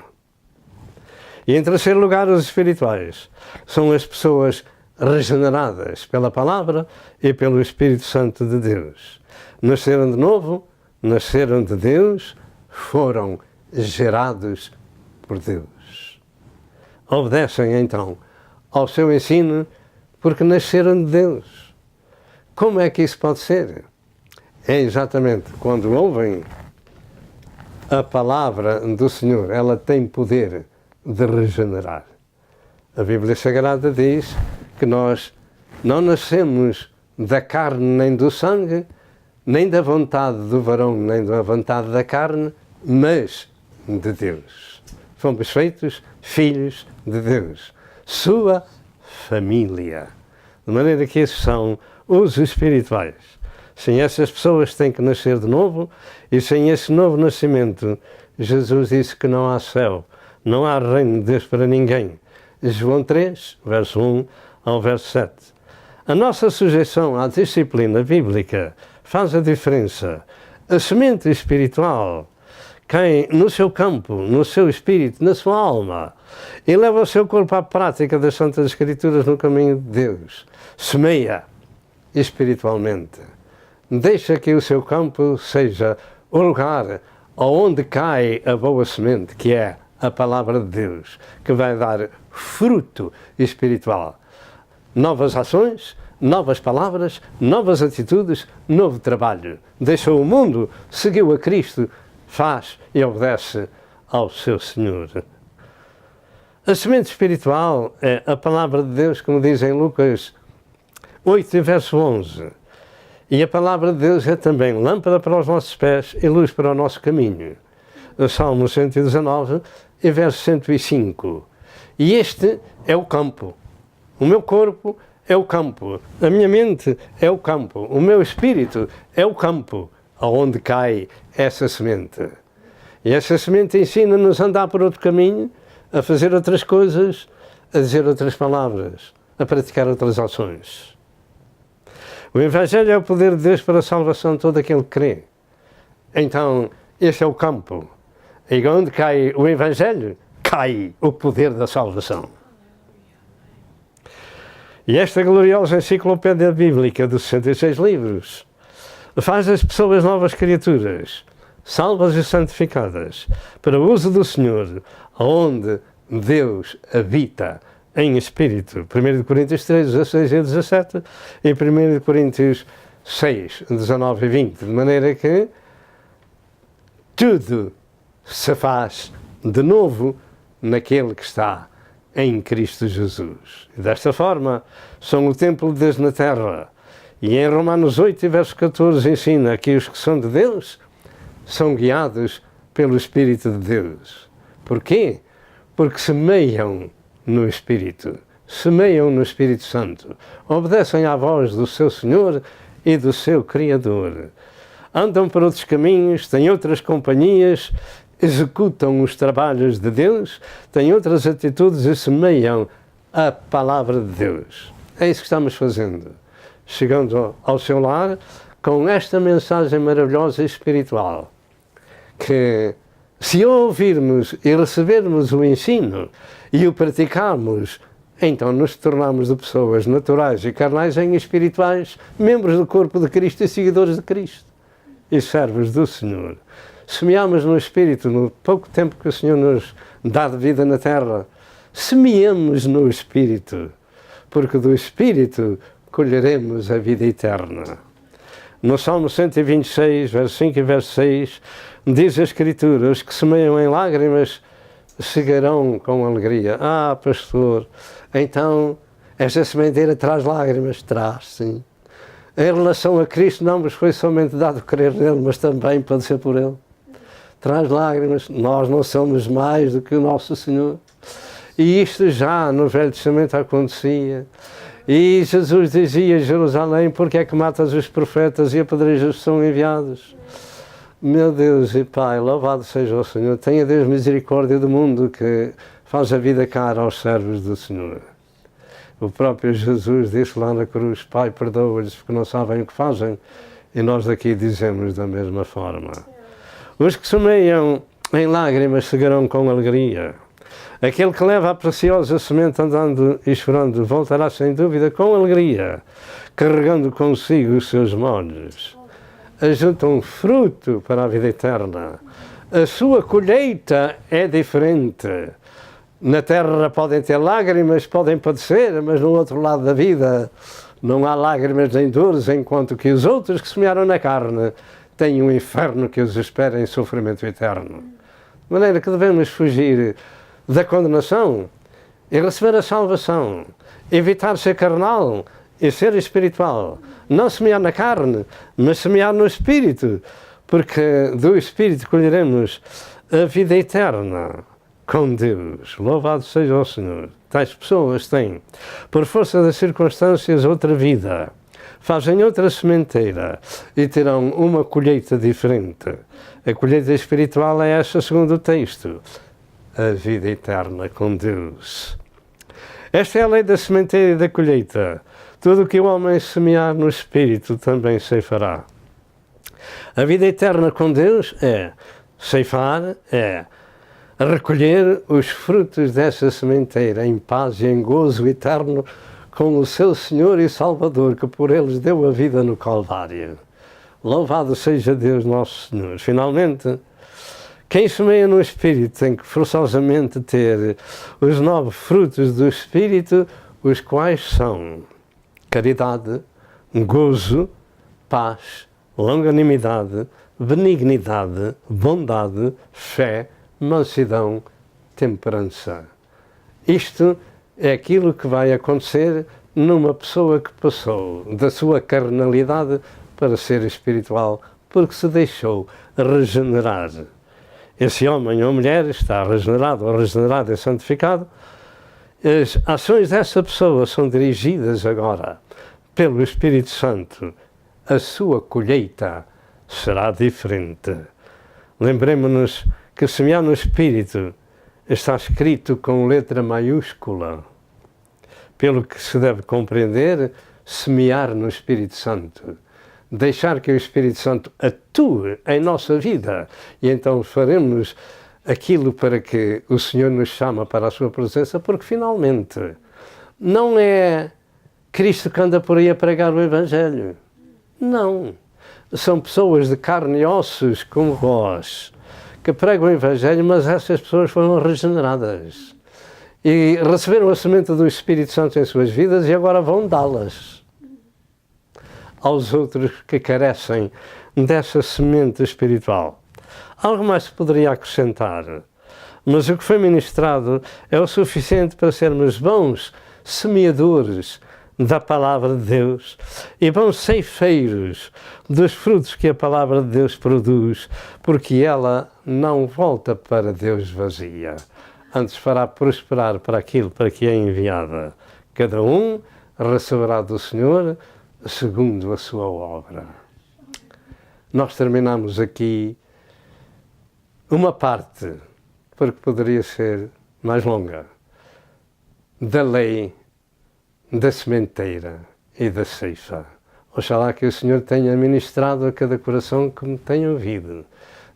E em terceiro lugar, os espirituais são as pessoas regeneradas pela palavra e pelo Espírito Santo de Deus. Nasceram de novo, nasceram de Deus, foram gerados por Deus. Obedecem então ao seu ensino porque nasceram de Deus. Como é que isso pode ser? É exatamente quando ouvem a palavra do Senhor, ela tem poder de regenerar. A Bíblia Sagrada diz que nós não nascemos da carne nem do sangue, nem da vontade do varão, nem da vontade da carne, mas de Deus. Fomos feitos filhos de Deus, sua família. De maneira que esses são os espirituais. Sem essas pessoas têm que nascer de novo, e sem esse novo nascimento, Jesus disse que não há céu, não há reino de Deus para ninguém. João 3, verso 1 ao verso 7. A nossa sujeição à disciplina bíblica faz a diferença. A semente espiritual cai no seu campo, no seu espírito, na sua alma, e leva o seu corpo à prática das Santas Escrituras no caminho de Deus. Semeia espiritualmente. Deixa que o seu campo seja o lugar onde cai a boa semente, que é a palavra de Deus, que vai dar fruto espiritual. Novas ações, novas palavras, novas atitudes, novo trabalho. Deixou o mundo, seguiu a Cristo, faz e obedece ao seu Senhor. A semente espiritual é a palavra de Deus, como diz em Lucas 8, verso 11. E a palavra de Deus é também lâmpada para os nossos pés e luz para o nosso caminho. O Salmo 119 e verso 105. E este é o campo. O meu corpo é o campo. A minha mente é o campo. O meu espírito é o campo aonde cai essa semente. E essa semente ensina-nos a andar por outro caminho, a fazer outras coisas, a dizer outras palavras, a praticar outras ações. O Evangelho é o poder de Deus para a salvação de todo aquele que crê. Então, este é o campo. E onde cai o Evangelho, cai o poder da salvação. E esta gloriosa enciclopédia bíblica de 66 livros faz das pessoas novas criaturas, salvas e santificadas, para o uso do Senhor, onde Deus habita em espírito. 1 Coríntios 3, 16 e 17 e 1 Coríntios 6, 19 e 20. De maneira que tudo se faz de novo naquele que está em Cristo Jesus. E desta forma, são o templo de Deus na terra. E em Romanos 8, verso 14, ensina que os que são de Deus são guiados pelo Espírito de Deus. Porquê? Porque semeiam no Espírito, semeiam no Espírito Santo, obedecem à voz do seu Senhor e do seu Criador. Andam por outros caminhos, têm outras companhias, executam os trabalhos de Deus, têm outras atitudes e semeiam a palavra de Deus. É isso que estamos fazendo. Chegando ao seu lar com esta mensagem maravilhosa e espiritual, que se ouvirmos e recebermos o ensino e o praticarmos, então nos tornamos de pessoas naturais e carnais em espirituais, membros do corpo de Cristo e seguidores de Cristo e servos do Senhor. Semeamos no Espírito, no pouco tempo que o Senhor nos dá de vida na terra, semeamos no Espírito, porque do Espírito colheremos a vida eterna. No Salmo 126, verso 5 e verso 6, diz a Escritura: os que semeiam em lágrimas cegarão com alegria. Ah, pastor, então esta sementeira traz lágrimas? Traz, sim. Em relação a Cristo, não vos foi somente dado crer nele, mas também padecer por ele. Traz lágrimas. Nós não somos mais do que o nosso Senhor. E isto já no Velho Testamento acontecia. E Jesus dizia a Jerusalém: porque é que matas os profetas e apedrejas os que são enviados? Meu Deus e Pai, louvado seja o Senhor. Tenha Deus misericórdia do mundo que faz a vida cara aos servos do Senhor. O próprio Jesus disse lá na cruz: Pai, perdoa-lhes porque não sabem o que fazem. E nós aqui dizemos da mesma forma. Os que semeiam em lágrimas cegarão com alegria. Aquele que leva a preciosa semente andando e chorando voltará sem dúvida com alegria, carregando consigo os seus molhos. Ajuntam fruto para a vida eterna. A sua colheita é diferente. Na terra podem ter lágrimas, podem padecer, mas no outro lado da vida não há lágrimas nem dores, enquanto que os outros que semearam na carne têm um inferno que os espera em sofrimento eterno. De maneira que devemos fugir da condenação e receber a salvação, evitar ser carnal e ser espiritual, não semear na carne, mas semear no Espírito, porque do Espírito colheremos a vida eterna com Deus. Louvado seja o Senhor. Tais pessoas têm, por força das circunstâncias, outra vida, fazem outra sementeira e terão uma colheita diferente. A colheita espiritual é esta, segundo o texto: a vida eterna com Deus. Esta é a lei da sementeira e da colheita. Tudo o que o homem semear no Espírito também ceifará. A vida eterna com Deus é ceifar, é recolher os frutos dessa sementeira em paz e em gozo eterno com o seu Senhor e Salvador, que por eles deu a vida no Calvário. Louvado seja Deus nosso Senhor. Finalmente, quem semeia no Espírito tem que forçosamente ter os 9 frutos do Espírito, os quais são caridade, gozo, paz, longanimidade, benignidade, bondade, fé, mansidão, temperança. Isto é aquilo que vai acontecer numa pessoa que passou da sua carnalidade para ser espiritual, porque se deixou regenerar. Esse homem ou mulher está regenerado ou regenerado e santificado. As ações dessa pessoa são dirigidas agora pelo Espírito Santo. A sua colheita será diferente. Lembremos-nos que semear no Espírito está escrito com letra maiúscula. Pelo que se deve compreender, semear no Espírito Santo. Deixar que o Espírito Santo atue em nossa vida e então faremos aquilo para que o Senhor nos chama para a sua presença, porque finalmente não é Cristo que anda por aí a pregar o Evangelho. Não. São pessoas de carne e ossos como vós, que pregam o Evangelho, mas essas pessoas foram regeneradas e receberam a semente do Espírito Santo em suas vidas e agora vão dá-las aos outros que carecem dessa semente espiritual. Algo mais se poderia acrescentar, mas o que foi ministrado é o suficiente para sermos bons semeadores da palavra de Deus e bons ceifeiros dos frutos que a palavra de Deus produz, porque ela não volta para Deus vazia, antes fará prosperar para aquilo para que é enviada. Cada um receberá do Senhor segundo a sua obra. Nós terminamos aqui uma parte, porque poderia ser mais longa, da lei da sementeira e da ceifa. Oxalá que o Senhor tenha ministrado a cada coração que me tenha ouvido,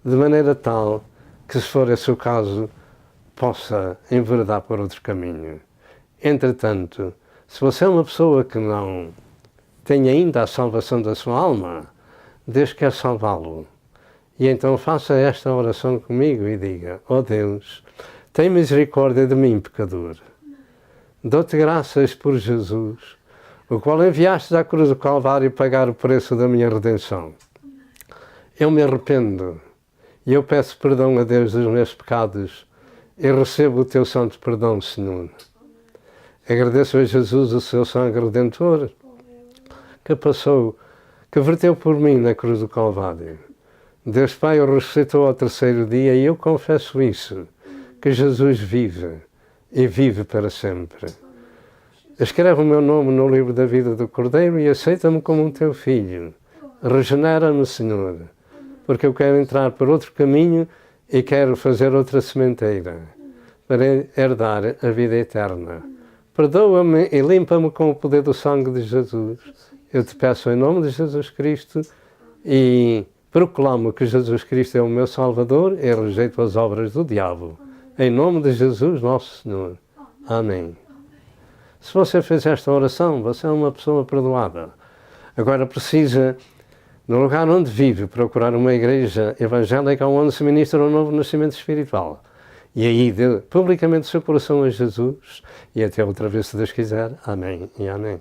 de maneira tal que, se for esse o caso, possa enveredar por outro caminho. Entretanto, se você é uma pessoa que não tem ainda a salvação da sua alma, Deus quer salvá-lo. E então faça esta oração comigo e diga: ó Deus, tem misericórdia de mim, pecador. Dou-te graças por Jesus, o qual enviaste à cruz do Calvário pagar o preço da minha redenção. Eu me arrependo e eu peço perdão a Deus dos meus pecados e recebo o teu santo perdão, Senhor. Agradeço a Jesus o seu sangue redentor que passou, que verteu por mim na cruz do Calvário. Deus Pai o ressuscitou ao terceiro dia e eu confesso isso, que Jesus vive e vive para sempre. Escreve o meu nome no livro da vida do Cordeiro e aceita-me como um teu filho. Regenera-me, Senhor, porque eu quero entrar por outro caminho e quero fazer outra sementeira para herdar a vida eterna. Perdoa-me e limpa-me com o poder do sangue de Jesus. Eu te peço em nome de Jesus Cristo e proclamo que Jesus Cristo é o meu Salvador e rejeito as obras do diabo. Em nome de Jesus, nosso Senhor. Amém. Se você fez esta oração, você é uma pessoa perdoada. Agora precisa, no lugar onde vive, procurar uma igreja evangélica onde se ministra um novo nascimento espiritual. E aí dê publicamente o seu coração a Jesus e até outra vez, se Deus quiser. Amém e amém.